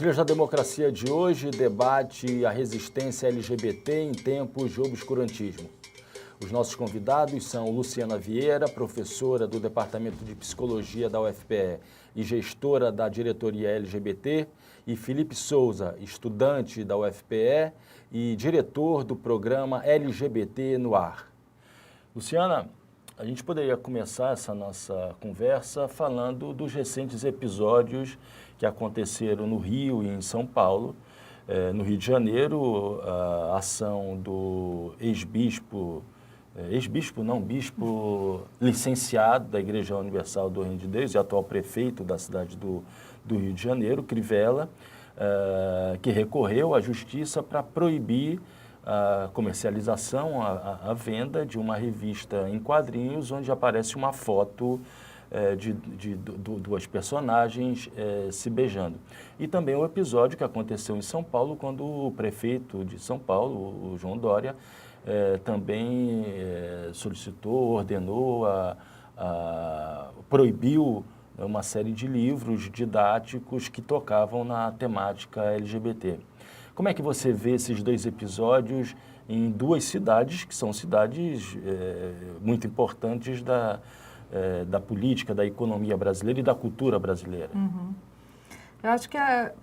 Trilhas da Democracia de hoje debate a resistência LGBT em tempos de obscurantismo. Os nossos convidados são Luciana Vieira, professora do Departamento de Psicologia da UFPE e gestora da diretoria LGBT, e Felipe Souza, estudante da UFPE e diretor do programa LGBT no Ar. Luciana, a gente poderia começar essa nossa conversa falando dos recentes episódios que aconteceram no Rio e em São Paulo. No Rio de Janeiro, a ação do bispo licenciado da Igreja Universal do Reino de Deus e atual prefeito da cidade do Rio de Janeiro, Crivella, que recorreu à justiça para proibir a comercialização, a venda de uma revista em quadrinhos onde aparece uma foto de duas personagens se beijando. E também o episódio que aconteceu em São Paulo, quando o prefeito de São Paulo, o João Dória, também solicitou, ordenou, proibiu uma série de livros didáticos que tocavam na temática LGBT. Como é que você vê esses dois episódios em duas cidades, que são cidades muito importantes da política, da economia brasileira e da cultura brasileira? Uhum. Eu acho que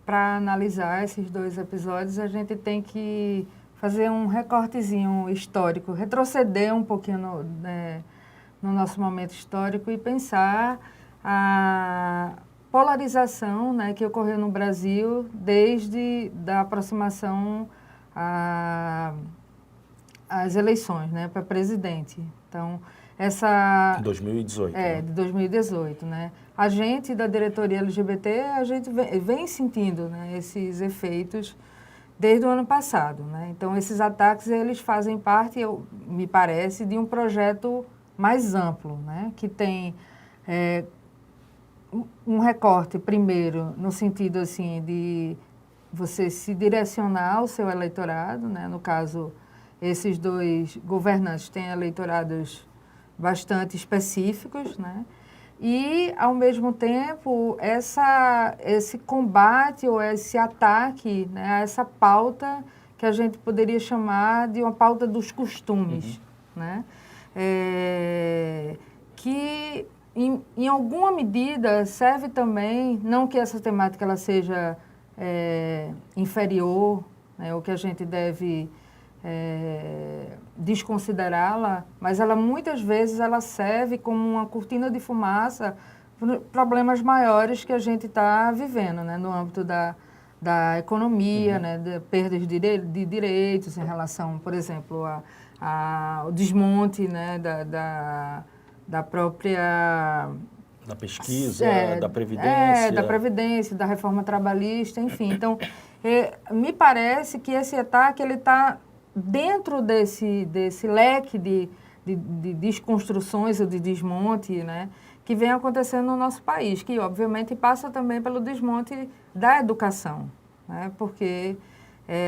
para analisar esses dois episódios, a gente tem que fazer um recortezinho histórico, retroceder um pouquinho no nosso momento histórico e pensar a polarização, né, que ocorreu no Brasil desde a aproximação às eleições, né, para presidente. Então, essa... 2018. de 2018, né? A gente da diretoria LGBT, a gente vem sentindo, né, esses efeitos desde o ano passado, né? Então, esses ataques, eles fazem parte, me parece, de um projeto mais amplo, né? Que tem um recorte, primeiro, no sentido, assim, de você se direcionar ao seu eleitorado, né? No caso, esses dois governantes têm eleitorados bastante específicos, né? E, ao mesmo tempo, esse combate ou esse ataque, né, a essa pauta que a gente poderia chamar de uma pauta dos costumes, né? Que, em alguma medida, serve também, não que essa temática ela seja inferior, né, ou que a gente deve desconsiderá-la, mas ela muitas vezes ela serve como uma cortina de fumaça para problemas maiores que a gente está vivendo, né, no âmbito da economia, né, de perdas de direitos em relação, por exemplo, ao desmonte, né, da própria... Da pesquisa, da Previdência. Da Previdência, da reforma trabalhista, enfim. Então, me parece que esse ataque ele está dentro desse leque de desconstruções ou de desmonte, né, que vem acontecendo no nosso país, que obviamente passa também pelo desmonte da educação, né, porque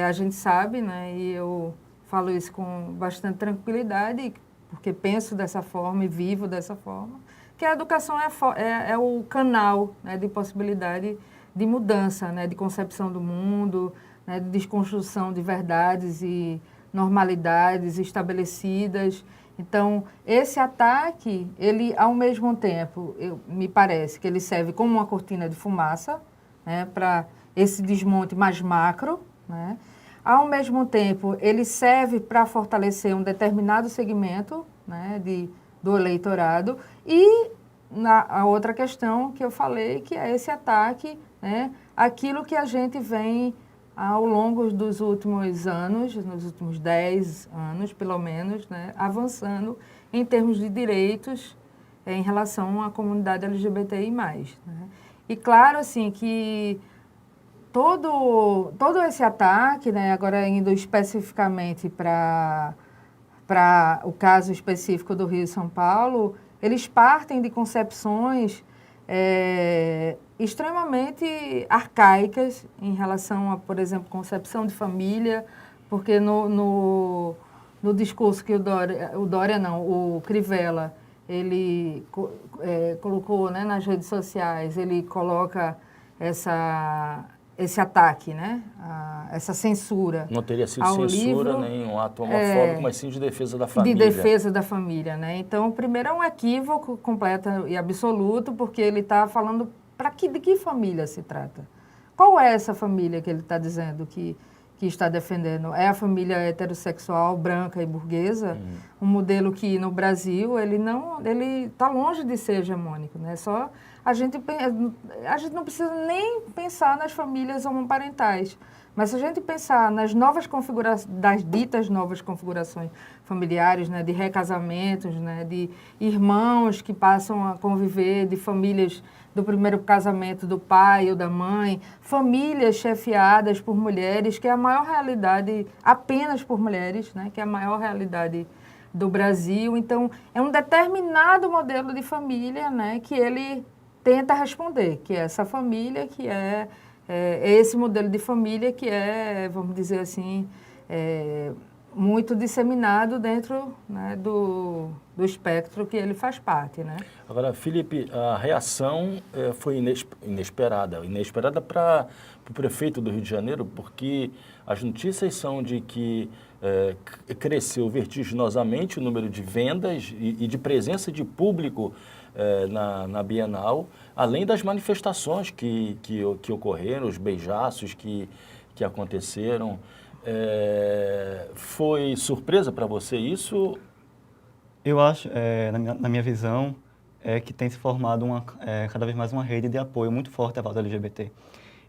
a gente sabe, né, e eu falo isso com bastante tranquilidade, porque penso dessa forma e vivo dessa forma, que a educação é o canal, né, de possibilidade de mudança, né, de concepção do mundo, né, de desconstrução de verdades e normalidades estabelecidas. Então, esse ataque, ele, ao mesmo tempo, me parece que ele serve como uma cortina de fumaça, né, para esse desmonte mais macro, né? Ao mesmo tempo, ele serve para fortalecer um determinado segmento, né, do eleitorado. E a outra questão que eu falei, que é esse ataque, né, aquilo que a gente vem ao longo dos últimos anos, nos últimos 10 anos, pelo menos, né, avançando em termos de direitos em relação à comunidade LGBTI+. Né? E claro, assim, que todo esse ataque, né, agora indo especificamente para o caso específico do Rio e São Paulo, eles partem de concepções extremamente arcaicas em relação a, por exemplo, concepção de família, porque no discurso que o Crivella, ele colocou, né, nas redes sociais, ele coloca esse ataque, né? Essa censura. Não teria sido ao censura livro, nem um ato homofóbico, mas sim de defesa da família. De defesa da família, né? Então, primeiro é um equívoco completo e absoluto, porque ele está falando de que família se trata. Qual é essa família que ele está dizendo que está defendendo? É a família heterossexual, branca e burguesa? Um modelo que no Brasil ele está longe de ser hegemônico, né? Só a gente não precisa nem pensar nas famílias homoparentais, mas se a gente pensar nas novas configurações, das ditas novas configurações familiares, né, de recasamentos, né, de irmãos que passam a conviver, de famílias do primeiro casamento do pai ou da mãe, famílias chefiadas por mulheres, que é a maior realidade, apenas por mulheres, né, que é a maior realidade do Brasil. Então, é um determinado modelo de família, né, que ele tenta responder, que é essa família, que é esse modelo de família que é, vamos dizer assim, muito disseminado dentro, né, do espectro que ele faz parte, né? Agora, Felipe, a reação foi inesperada. Inesperada para o prefeito do Rio de Janeiro, porque as notícias são de que cresceu vertiginosamente o número de vendas e de presença de público na Bienal, além das manifestações que ocorreram, os beijaços que aconteceram. Foi surpresa para você isso? Eu acho, na minha visão, que tem se formado cada vez mais uma rede de apoio muito forte à pauta LGBT.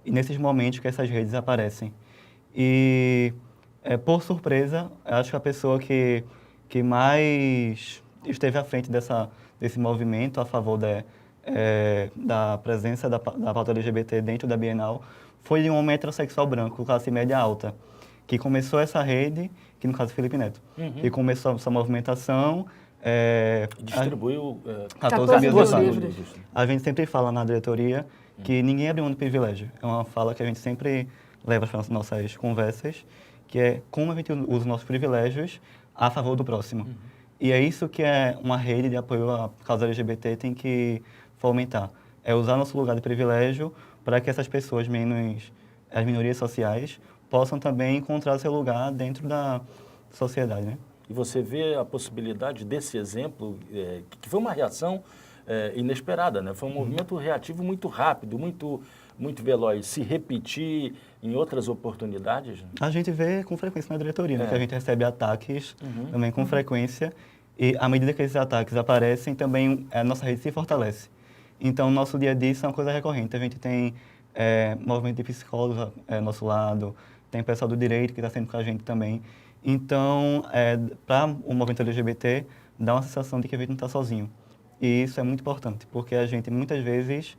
E nesses momentos que essas redes aparecem. E, por surpresa, acho que a pessoa que mais esteve à frente desse movimento a favor da presença da pauta LGBT dentro da Bienal foi um homem heterossexual branco, classe média alta, que começou essa rede, que no caso é Felipe Neto, que começou essa movimentação. Distribuiu 14 mil livros. A gente sempre fala na diretoria que ninguém abre mão do privilégio. É uma fala que a gente sempre leva para as nossas conversas, que é como a gente usa os nossos privilégios a favor do próximo. E é isso que uma rede de apoio à causa LGBT tem que fomentar. É usar nosso lugar de privilégio para que essas pessoas as minorias sociais, possam também encontrar seu lugar dentro da sociedade, né? E você vê a possibilidade desse exemplo, que foi uma reação inesperada, né? Foi um movimento reativo muito rápido, muito veloz. Se repetir em outras oportunidades? A gente vê com frequência na diretoria, né? Que a gente recebe ataques também com frequência. E à medida que esses ataques aparecem, também a nossa rede se fortalece. Então, nosso dia a dia isso é uma coisa recorrente. A gente tem movimento de psicólogos ao nosso lado, tem pessoal do direito que está sempre com a gente também. Então, para o movimento LGBT, dá uma sensação de que a gente não está sozinho. E isso é muito importante, porque a gente, muitas vezes,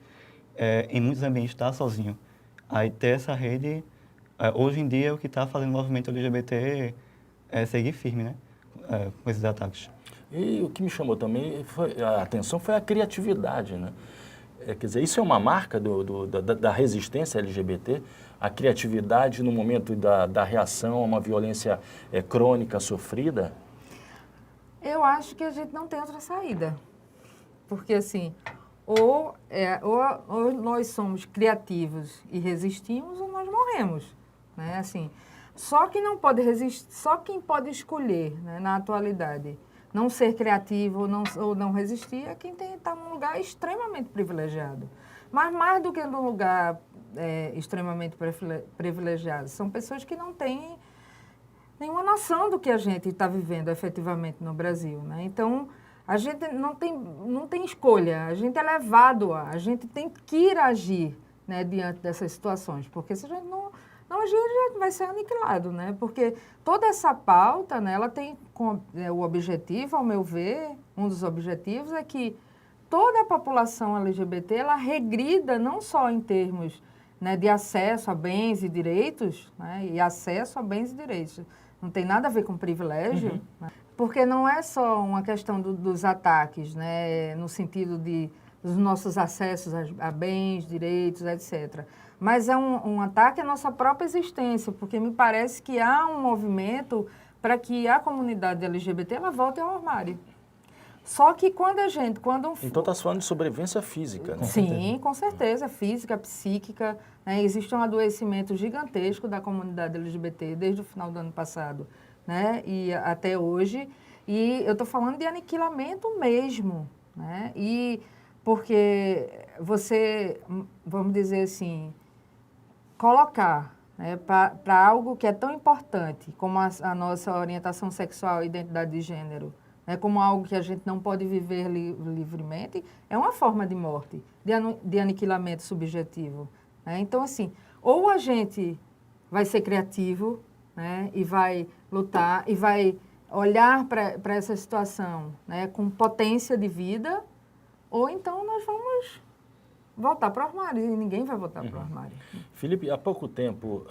em muitos ambientes, está sozinho. Aí ter essa rede, hoje em dia, é o que está fazendo o movimento LGBT seguir firme, né? Com esses ataques. E o que me chamou também a atenção foi a criatividade, né? Quer dizer, isso é uma marca da resistência LGBT, a criatividade no momento da reação a uma violência crônica sofrida? Eu acho que a gente não tem outra saída. Porque, assim, ou nós somos criativos e resistimos, ou nós morremos, né? Assim, só quem não pode resistir, só quem pode escolher, né, na atualidade, não ser criativo ou não resistir é quem está num lugar extremamente privilegiado. Mas mais do que num lugar extremamente privilegiado, são pessoas que não têm nenhuma noção do que a gente está vivendo efetivamente no Brasil, né? Então, a gente não tem escolha, a gente é levado a gente tem que ir agir, né, diante dessas situações, porque se a gente não agir, a gente vai ser aniquilado, né? Porque toda essa pauta, né, ela tem o objetivo, ao meu ver, um dos objetivos é que toda a população LGBT, ela regrida não só em termos, né, de acesso a bens e direitos, né, e acesso a bens e direitos. Não tem nada a ver com privilégio, né? Porque não é só uma questão dos ataques, né, no sentido dos nossos acessos a bens, direitos, etc. Mas é um ataque à nossa própria existência, porque me parece que há um movimento para que a comunidade LGBT ela volte ao armário. Só que quando Então está se falando de sobrevivência física, né? Sim, com certeza, física, psíquica, né? Existe um adoecimento gigantesco da comunidade LGBT desde o final do ano passado, né? E até hoje, e eu estou falando de aniquilamento mesmo, né? E porque você, vamos dizer assim, colocar, né, para algo que é tão importante como a nossa orientação sexual e identidade de gênero, né, como algo que a gente não pode viver livremente, é uma forma de morte, de aniquilamento subjetivo. Né? Então, assim, ou a gente vai ser criativo, né, e vai lutar, e vai olhar para essa situação, né, com potência de vida, ou então nós vamos voltar para o armário, e ninguém vai voltar para o armário. Felipe, há pouco tempo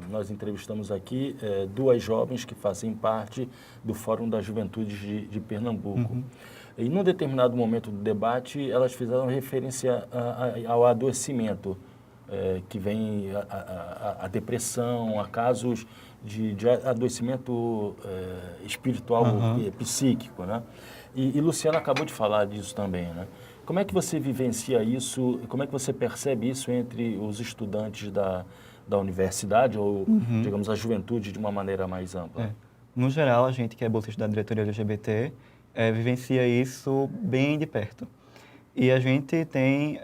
nós entrevistamos aqui duas jovens que fazem parte do Fórum das Juventudes de Pernambuco. E num determinado momento do debate, elas fizeram referência ao adoecimento, que vem a depressão, a casos de adoecimento espiritual, psíquico, né? E Luciana acabou de falar disso também, né? Como é que você vivencia isso, como é que você percebe isso entre os estudantes da universidade ou, digamos, a juventude de uma maneira mais ampla? No geral, a gente que é bolsista da diretoria LGBT vivencia isso bem de perto. E a gente tem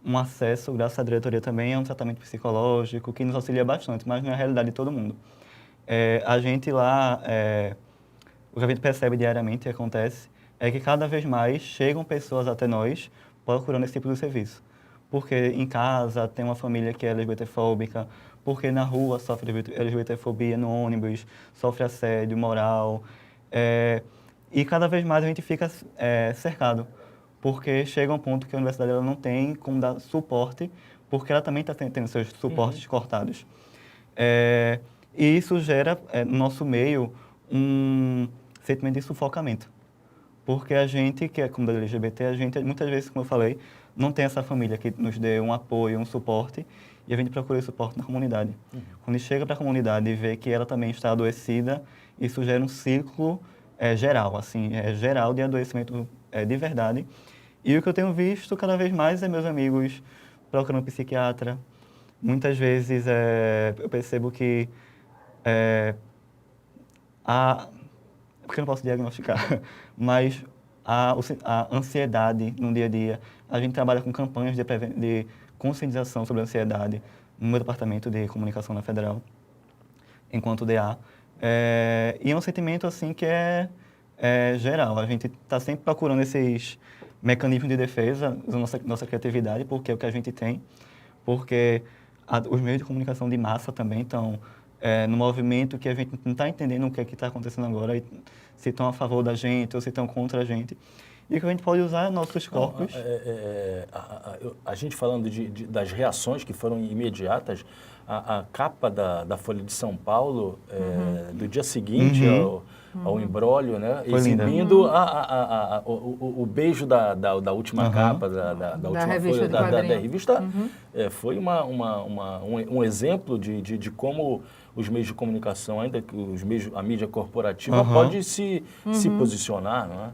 um acesso, graças à diretoria também, a um tratamento psicológico que nos auxilia bastante, mas não é a realidade de todo mundo. A gente lá, o que a gente percebe diariamente e acontece, é que cada vez mais chegam pessoas até nós procurando esse tipo de serviço. Porque em casa tem uma família que é LGBTfóbica, porque na rua sofre LGBTfobia, no ônibus, sofre assédio moral. E cada vez mais a gente fica cercado, porque chega um ponto que a universidade ela não tem como dar suporte, porque ela também está tendo seus suportes cortados. E isso gera, no nosso meio, um sentimento de sufocamento. Porque a gente, que é comunidade LGBT, a gente, muitas vezes, como eu falei, não tem essa família que nos dê um apoio, um suporte, e a gente procura esse suporte na comunidade. Quando chega para a comunidade e vê que ela também está adoecida, isso gera um ciclo geral, assim, geral de adoecimento de verdade. E o que eu tenho visto cada vez mais é meus amigos procurando um psiquiatra. Muitas vezes eu percebo que porque eu não posso diagnosticar, mas a ansiedade no dia a dia, a gente trabalha com campanhas de conscientização sobre a ansiedade no meu departamento de comunicação na Federal, enquanto DA, e é um sentimento assim que é geral. A gente está sempre procurando esses mecanismos de defesa, usando nossa criatividade, porque é o que a gente tem, porque os meios de comunicação de massa também estão no movimento que a gente não está entendendo o que é que está acontecendo agora, se estão a favor da gente ou se estão contra a gente. E o que a gente pode usar é nossos corpos. A gente falando das reações que foram imediatas, a capa da Folha de São Paulo, do dia seguinte ao imbróglio, né? Exibindo o beijo da última capa, da última folha da revista. Foi um exemplo de como os meios de comunicação, ainda que a mídia corporativa, pode se posicionar, não é?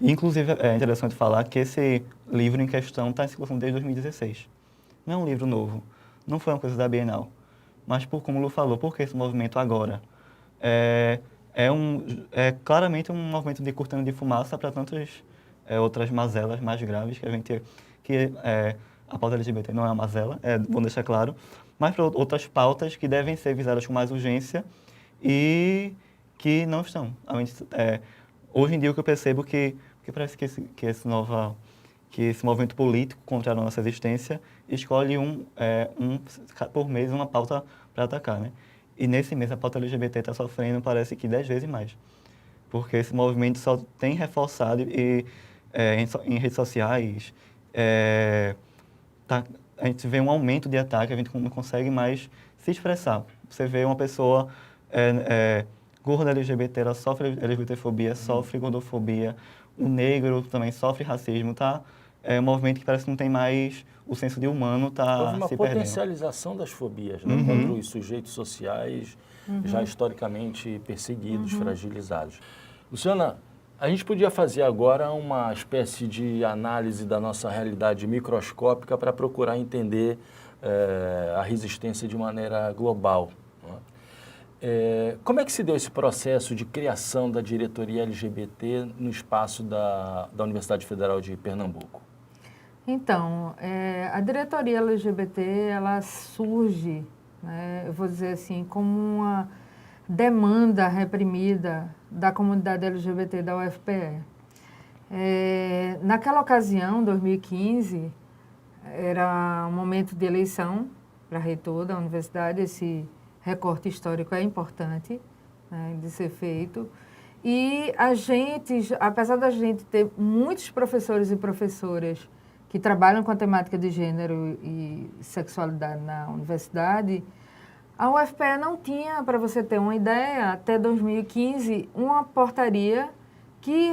Inclusive, é interessante falar que esse livro em questão está em circulação desde 2016. Não é um livro novo, não foi uma coisa da Bienal. Mas, como o Lu falou, por que esse movimento agora? É claramente um movimento de cortina de fumaça para tantas outras mazelas mais graves que a pauta LGBT não é uma mazela, vou deixar claro, mas para outras pautas que devem ser visadas com mais urgência e que não estão. Hoje em dia, o que eu percebo que parece que esse movimento político contra a nossa existência escolhe por mês uma pauta para atacar, né? E nesse mês a pauta LGBT está sofrendo, parece que 10 vezes mais. Porque esse movimento só tem reforçado em redes sociais, a gente vê um aumento de ataque, a gente não consegue mais se expressar. Você vê uma pessoa gorda LGBT, ela sofre LGBTfobia, sofre gordofobia, o negro também sofre racismo, tá? É um movimento que parece que não tem mais o senso de humano, tá se perdendo. Houve uma potencialização das fobias, né? Contra os sujeitos sociais já historicamente perseguidos, fragilizados. Luciana, A gente podia fazer agora uma espécie de análise da nossa realidade microscópica para procurar entender a resistência de maneira global. Como é que se deu esse processo de criação da diretoria LGBT no espaço da Universidade Federal de Pernambuco? Então, a diretoria LGBT, ela surge, né, eu vou dizer assim, como uma demanda reprimida da comunidade LGBT da UFPE. Naquela ocasião, 2015, era um momento de eleição para reitor da universidade, esse recorte histórico é importante, né, de ser feito. E a gente, apesar da gente ter muitos professores e professoras que trabalham com a temática de gênero e sexualidade na universidade, a UFPE não tinha, para você ter uma ideia, até 2015, uma portaria que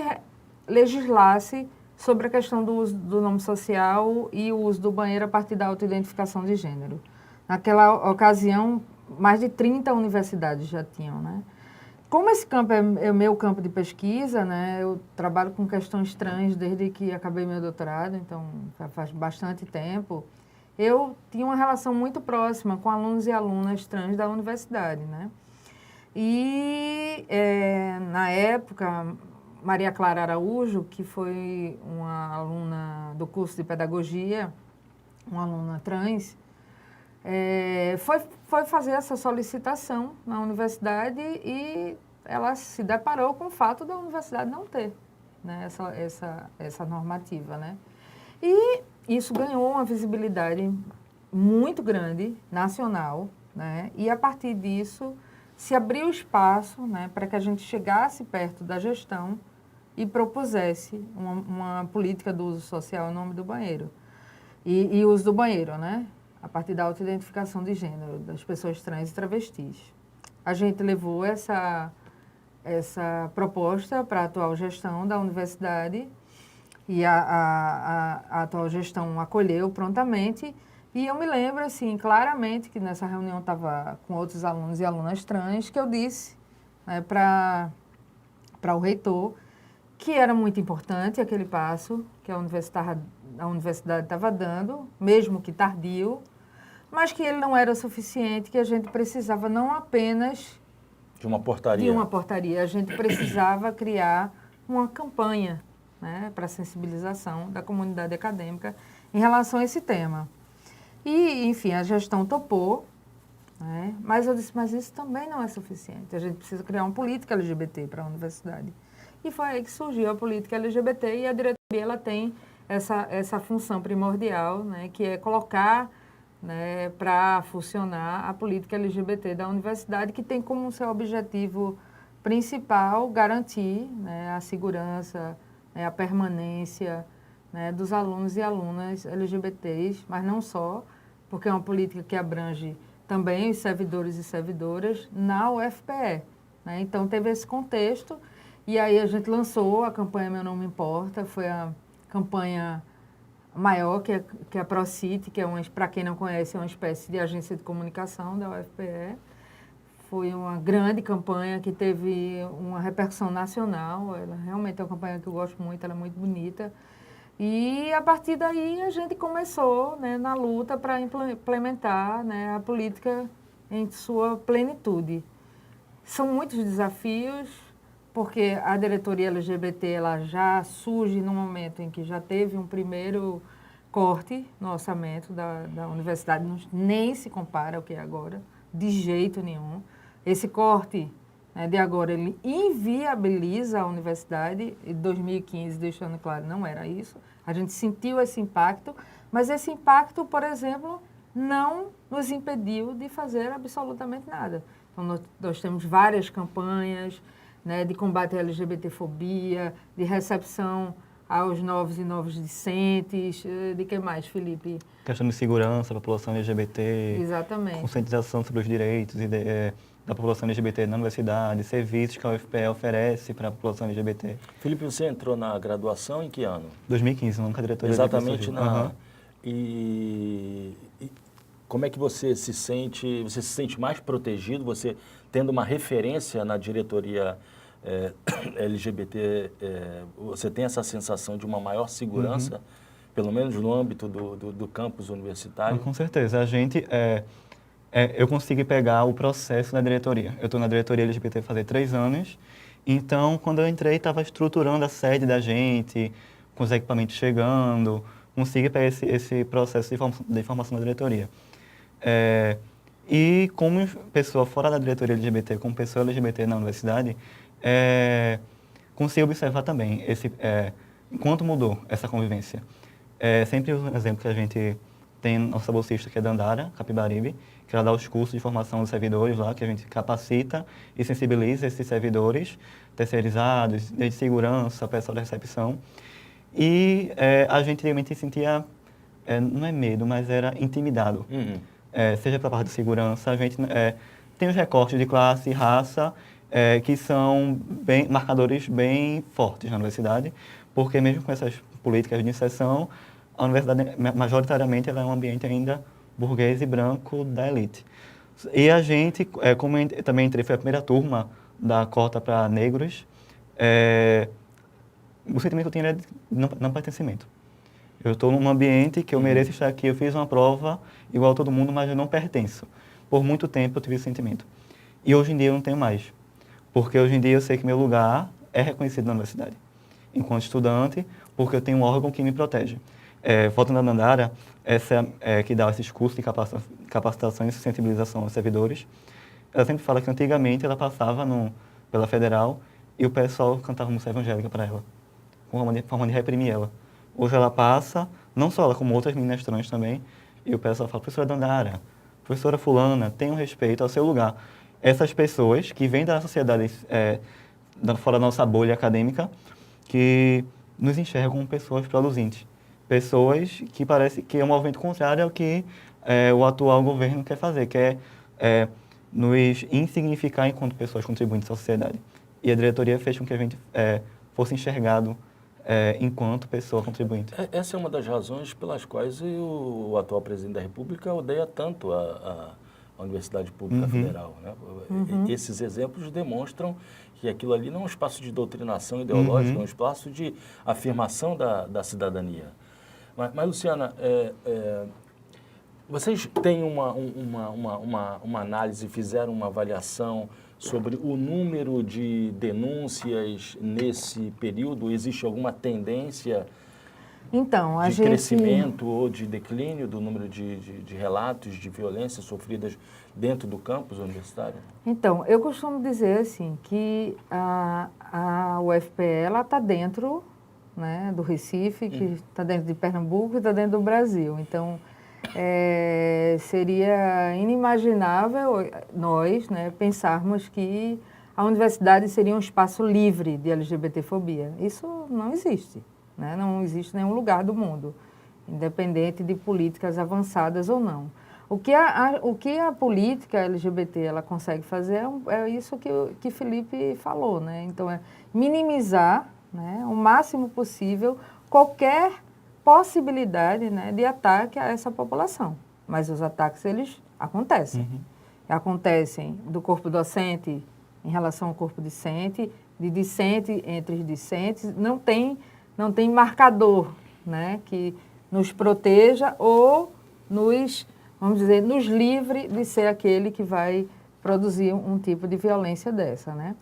legislasse sobre a questão do uso do nome social e o uso do banheiro a partir da autoidentificação de gênero. Naquela ocasião, mais de 30 universidades já tinham, né? Como esse campo é o meu campo de pesquisa, né? Eu trabalho com questões trans desde que acabei meu doutorado, então já faz bastante tempo. Eu tinha uma relação muito próxima com alunos e alunas trans da universidade, né? E, na época, Maria Clara Araújo, que foi uma aluna do curso de pedagogia, uma aluna trans, foi fazer essa solicitação na universidade e ela se deparou com o fato da universidade não ter, né, essa normativa, né? E isso ganhou uma visibilidade muito grande, nacional, né? E a partir disso se abriu espaço, né, para que a gente chegasse perto da gestão e propusesse uma política do uso social em nome do banheiro. E uso do banheiro, né? A partir da autoidentificação de gênero das pessoas trans e travestis. A gente levou essa proposta para a atual gestão da universidade e a atual gestão acolheu prontamente. E eu me lembro, assim, claramente que nessa reunião estava com outros alunos e alunas trans, que eu disse, né, para o reitor que era muito importante aquele passo que a universidade estava dando, mesmo que tardio, mas que ele não era suficiente, que a gente precisava não apenas de uma portaria. A gente precisava criar uma campanha, né, para sensibilização da comunidade acadêmica em relação a esse tema. E, enfim, a gestão topou, né, mas eu disse, mas isso também não é suficiente. A gente precisa criar uma política LGBT para a universidade. E foi aí que surgiu a política LGBT e a diretoria ela tem essa função primordial, né, que é colocar, né, para funcionar a política LGBT da universidade, que tem como seu objetivo principal garantir, né, a segurança, né, a permanência, né, dos alunos e alunas LGBTs, mas não só, porque é uma política que abrange também os servidores e servidoras na UFPE. Né? Então, teve esse contexto. E aí a gente lançou a campanha Meu Não Me Importa, foi a campanha maior, que é a ProCity, que é, para quem não conhece, é uma espécie de agência de comunicação da UFPE. Foi uma grande campanha que teve uma repercussão nacional, ela realmente é uma campanha que eu gosto muito, ela é muito bonita. E a partir daí a gente começou, né, na luta para implementar, né, a política em sua plenitude. São muitos desafios, porque a diretoria LGBT ela já surge no momento em que já teve um primeiro corte no orçamento da universidade, nem se compara ao que é agora, de jeito nenhum. Esse corte, né, de agora, ele inviabiliza a universidade, em 2015, deixando claro, não era isso. A gente sentiu esse impacto, mas esse impacto, por exemplo, não nos impediu de fazer absolutamente nada. Então, nós temos várias campanhas, né, de combate à LGBTfobia, de recepção aos novos e novos discentes, de que mais, Felipe? Questão de segurança da população LGBT. Exatamente. Conscientização sobre os direitos da população LGBT na universidade, serviços que a UFPE oferece para a população LGBT. Felipe, você entrou na graduação em que ano? 2015, nunca diretoria. Exatamente na... E como é que você se sente mais protegido, você tendo uma referência na diretoria LGBT, você tem essa sensação de uma maior segurança, pelo menos no âmbito do campus universitário? Com certeza. A gente, eu consegui pegar o processo da diretoria. Eu estou na diretoria LGBT fazer 3 anos, então quando eu entrei estava estruturando a sede da gente, com os equipamentos chegando, consegui pegar esse processo de formação da diretoria. E como pessoa fora da diretoria LGBT, como pessoa LGBT na universidade, consegui observar também quanto mudou essa convivência. Sempre um exemplo que a gente tem nossa bolsista, que é Dandara Capibaribe, que ela dá os cursos de formação dos servidores lá, que a gente capacita e sensibiliza esses servidores terceirizados, de segurança, pessoal da recepção. E a gente realmente sentia, não é medo, mas era intimidado. Seja pela parte de segurança, a gente tem os recortes de classe e raça, que são marcadores bem fortes na universidade, porque mesmo com essas políticas de inserção, a universidade, majoritariamente, ela é um ambiente ainda burguês e branco da elite. E a gente, como eu também entrei, foi a primeira turma da cota para negros, o sentimento que eu tinha era de não pertencimento. Eu estou num ambiente que eu mereço estar aqui, eu fiz uma prova igual a todo mundo, mas eu não pertenço. Por muito tempo eu tive esse sentimento. E hoje em dia eu não tenho mais. Porque hoje em dia eu sei que meu lugar é reconhecido na universidade, enquanto estudante, porque eu tenho um órgão que me protege. Voltando à Dandara, que dá esses cursos de capacitação e sensibilização aos servidores, ela sempre fala que antigamente ela passava pela Federal e o pessoal cantava música evangélica para ela, como forma de reprimir ela. Hoje ela passa, não só ela, como outras meninas trans também, e o pessoal fala, professora Dandara, professora fulana, tenha um respeito ao seu lugar. Essas pessoas que vêm da sociedade, fora da nossa bolha acadêmica, que nos enxergam como pessoas produzentes. Pessoas que parece que é um movimento contrário ao que o atual governo quer fazer, que é nos insignificar enquanto pessoas contribuintes à sociedade. E a diretoria fez com que a gente fosse enxergado enquanto pessoa contribuinte. Essa é uma das razões pelas quais o atual presidente da República odeia tanto a Universidade Pública Federal, né? Esses exemplos demonstram que aquilo ali não é um espaço de doutrinação ideológica, é um espaço de afirmação da cidadania. Mas Luciana, vocês têm uma análise, fizeram uma avaliação sobre o número de denúncias nesse período? Existe alguma tendência de crescimento ou de declínio do número de relatos de violência sofridas dentro do campus universitário? Então, eu costumo dizer assim, que a UFPE está dentro, né, do Recife, que está dentro de Pernambuco e está dentro do Brasil. Então, seria inimaginável nós, né, pensarmos que a universidade seria um espaço livre de LGBTfobia. Isso não existe, né? Não existe em nenhum lugar do mundo, independente de políticas avançadas ou não. O que a política LGBT ela consegue fazer é isso que Felipe falou, né? Então, é minimizar, né, o máximo possível qualquer possibilidade, né, de ataque a essa população. Mas os ataques, eles acontecem. Acontecem do corpo docente em relação ao corpo discente, de discente entre os discentes. Não tem marcador, né, que nos proteja ou nos, vamos dizer, nos livre de ser aquele que vai produzir um tipo de violência dessa, né?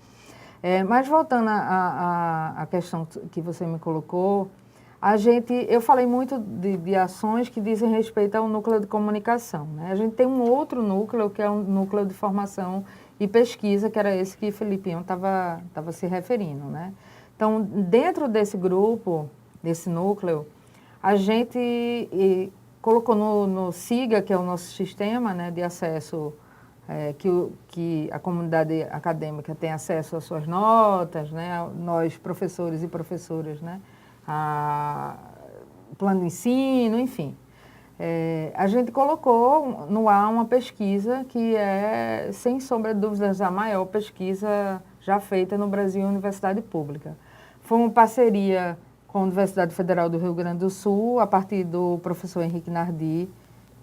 Mas voltando à questão que você me colocou, eu falei muito de ações que dizem respeito ao núcleo de comunicação, né? A gente tem um outro núcleo, que é um núcleo de formação e pesquisa, que era esse que Felipinho estava se referindo, né? Então, dentro desse grupo, desse núcleo, a gente colocou no SIGA, que é o nosso sistema, né, de acesso, que a comunidade acadêmica tem acesso às suas notas, né, nós, professores e professoras, né, plano de ensino, enfim. A gente colocou no ar uma pesquisa que é, sem sombra de dúvidas, a maior pesquisa já feita no Brasil em universidade pública. Foi uma parceria com a Universidade Federal do Rio Grande do Sul, a partir do professor Henrique Nardi,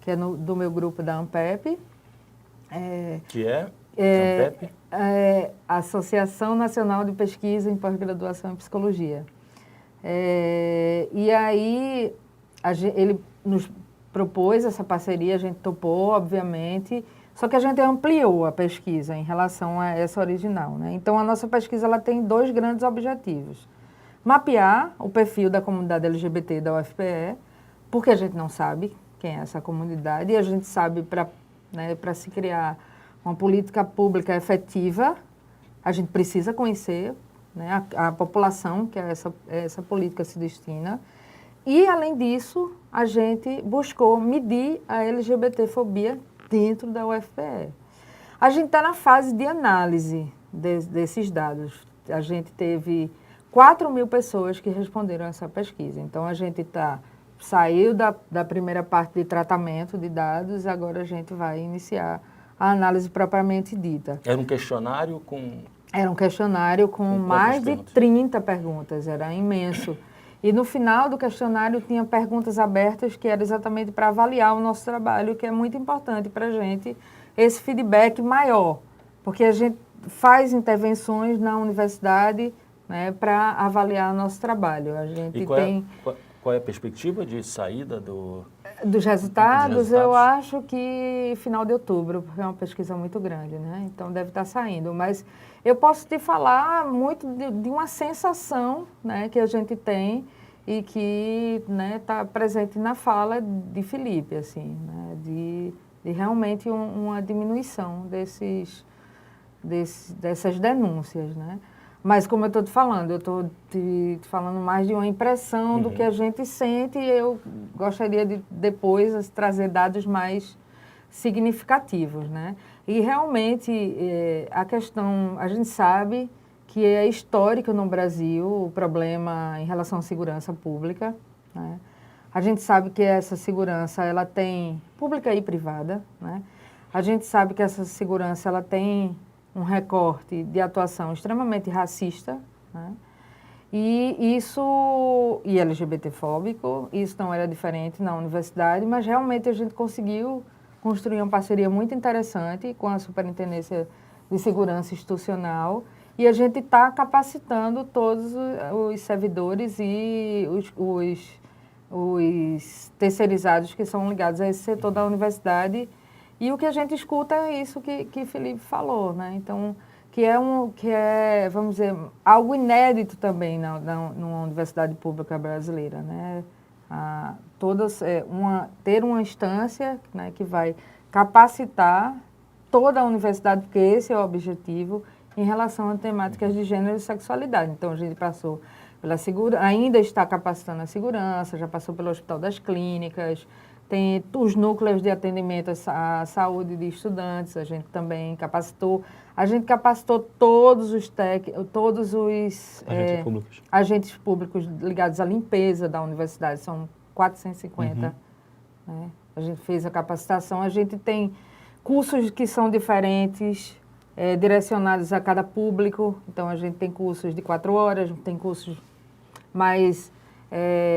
que é do meu grupo da ANPEP. Que é? ANPEP? Associação Nacional de Pesquisa em Pós-Graduação em Psicologia. E aí, ele nos propôs essa parceria, a gente topou, obviamente, só que a gente ampliou a pesquisa em relação a essa original, né? Então, a nossa pesquisa ela tem 2 grandes objetivos. Mapear o perfil da comunidade LGBT da UFPE, porque a gente não sabe quem é essa comunidade, e a gente sabe, para se criar uma política pública efetiva, a gente precisa conhecer, né, a população que essa política se destina. E, além disso, a gente buscou medir a LGBTfobia dentro da UFPE. A gente está na fase de análise desses dados. A gente teve 4.000 pessoas que responderam a essa pesquisa. Então, a gente saiu da primeira parte de tratamento de dados, agora a gente vai iniciar a análise propriamente dita. Era um questionário com... Era um questionário com mais de 30 perguntas, era imenso. E no final do questionário tinha perguntas abertas que era exatamente para avaliar o nosso trabalho, que é muito importante para a gente, esse feedback maior. Porque a gente faz intervenções na universidade, né, para avaliar nosso trabalho. A gente qual é a perspectiva de saída dos resultados? Eu acho que final de outubro, porque é uma pesquisa muito grande, né? Então deve estar saindo. Mas eu posso te falar muito de uma sensação, né, que a gente tem e que está presente na fala de Felipe, assim, né, de realmente uma diminuição dessas denúncias, né? Mas, como eu estou te falando, eu estou te falando mais de uma impressão do que a gente sente, e eu gostaria de depois trazer dados mais significativos, né? E, realmente, a questão, a gente sabe que é histórico no Brasil o problema em relação à segurança pública, né? A gente sabe que essa segurança, ela tem pública e privada, né? A gente sabe que essa segurança, ela tem um recorte de atuação extremamente racista, né? E LGBTfóbico, isso não era diferente na universidade, mas realmente a gente conseguiu construir uma parceria muito interessante com a Superintendência de Segurança Institucional, e a gente está capacitando todos os servidores e os terceirizados que são ligados a esse setor da universidade. E o que a gente escuta é isso que Felipe falou, né? Então, que é, vamos dizer, algo inédito também numa universidade pública brasileira, né? Ter uma instância, né, que vai capacitar toda a universidade, porque esse é o objetivo, em relação a temáticas de gênero e sexualidade. Então, a gente passou pela segurança, ainda está capacitando a segurança, já passou pelo Hospital das Clínicas, tem os núcleos de atendimento à saúde de estudantes, a gente também capacitou. A gente capacitou todos os agentes públicos ligados à limpeza da universidade, são 450. Né? A gente fez a capacitação, a gente tem cursos que são diferentes, direcionados a cada público. Então, a gente tem cursos de 4 horas, tem cursos mais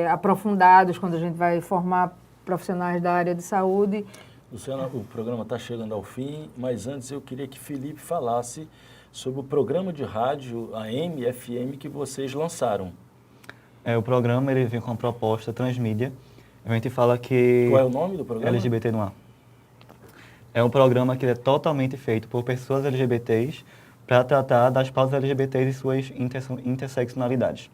aprofundados, quando a gente vai formar profissionais da área de saúde. Luciana, o programa está chegando ao fim, mas antes eu queria que Felipe falasse sobre o programa de rádio AM e FM que vocês lançaram. O programa ele vem com uma proposta transmídia. A gente fala que... Qual é o nome do programa? LGBT no Ar. É um programa que é totalmente feito por pessoas LGBTs para tratar das pautas LGBTs e suas interseccionalidades.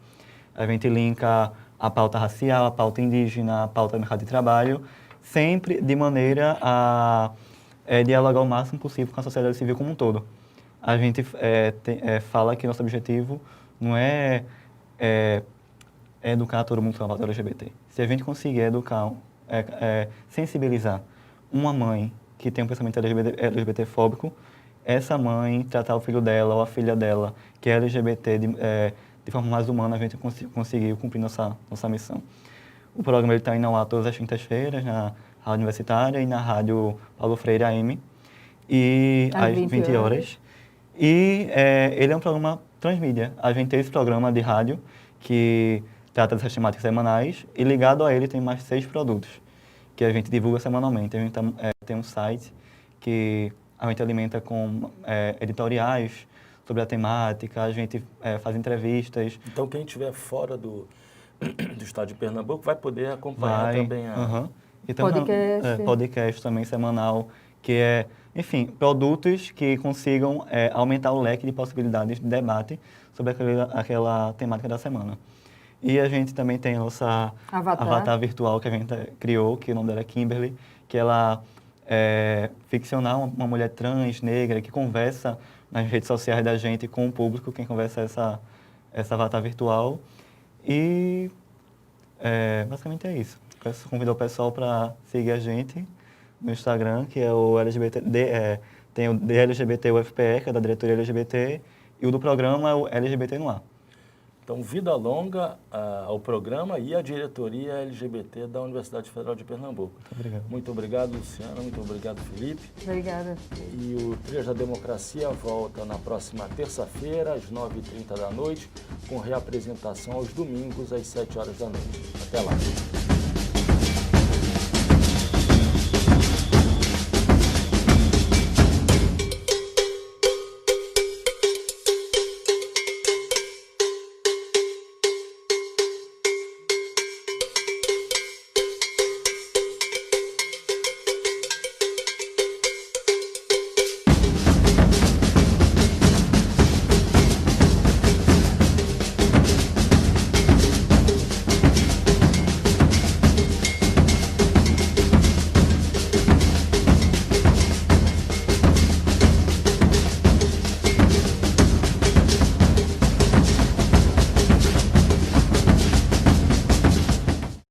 A gente linka a pauta racial, a pauta indígena, a pauta do mercado de trabalho, sempre de maneira a dialogar o máximo possível com a sociedade civil como um todo. A gente fala que nosso objetivo não é educar todo mundo sobre a pauta LGBT. Se a gente conseguir educar, sensibilizar uma mãe que tem um pensamento LGBTfóbico, essa mãe tratar o filho dela ou a filha dela, que é LGBT, de forma mais humana, a gente conseguiu cumprir nossa missão. O programa está indo ao ar todas as quintas-feiras, na Rádio Universitária e na Rádio Paulo Freire AM, e às 20 horas. E ele é um programa transmídia. A gente tem esse programa de rádio que trata dessas temáticas semanais, e ligado a ele tem mais 6 produtos que a gente divulga semanalmente. A gente tem um site que a gente alimenta com editoriais sobre a temática, a gente faz entrevistas. Então, quem estiver fora do estado de Pernambuco vai poder acompanhar também a... E também, podcast. Podcast também semanal, que é, enfim, produtos que consigam aumentar o leque de possibilidades de debate sobre aquela temática da semana. E a gente também tem a nossa avatar virtual que a gente criou, que o nome dela é Kimberly, que ela é ficcional, uma mulher trans, negra, que conversa nas redes sociais da gente com o público, quem conversa essa avatar virtual. E basicamente é isso. Convidar o pessoal para seguir a gente no Instagram, que é o tem o LGBT UFPE, que é da diretoria LGBT, e o do programa é o LGBT no Ar. Então, vida longa ao programa e à diretoria LGBT da Universidade Federal de Pernambuco. Muito obrigado. Muito obrigado, Luciana. Muito obrigado, Felipe. Obrigada. E o Trilhas da Democracia volta na próxima terça-feira, às 9h30 da noite, com reapresentação aos domingos, às 7 horas da noite. Até lá.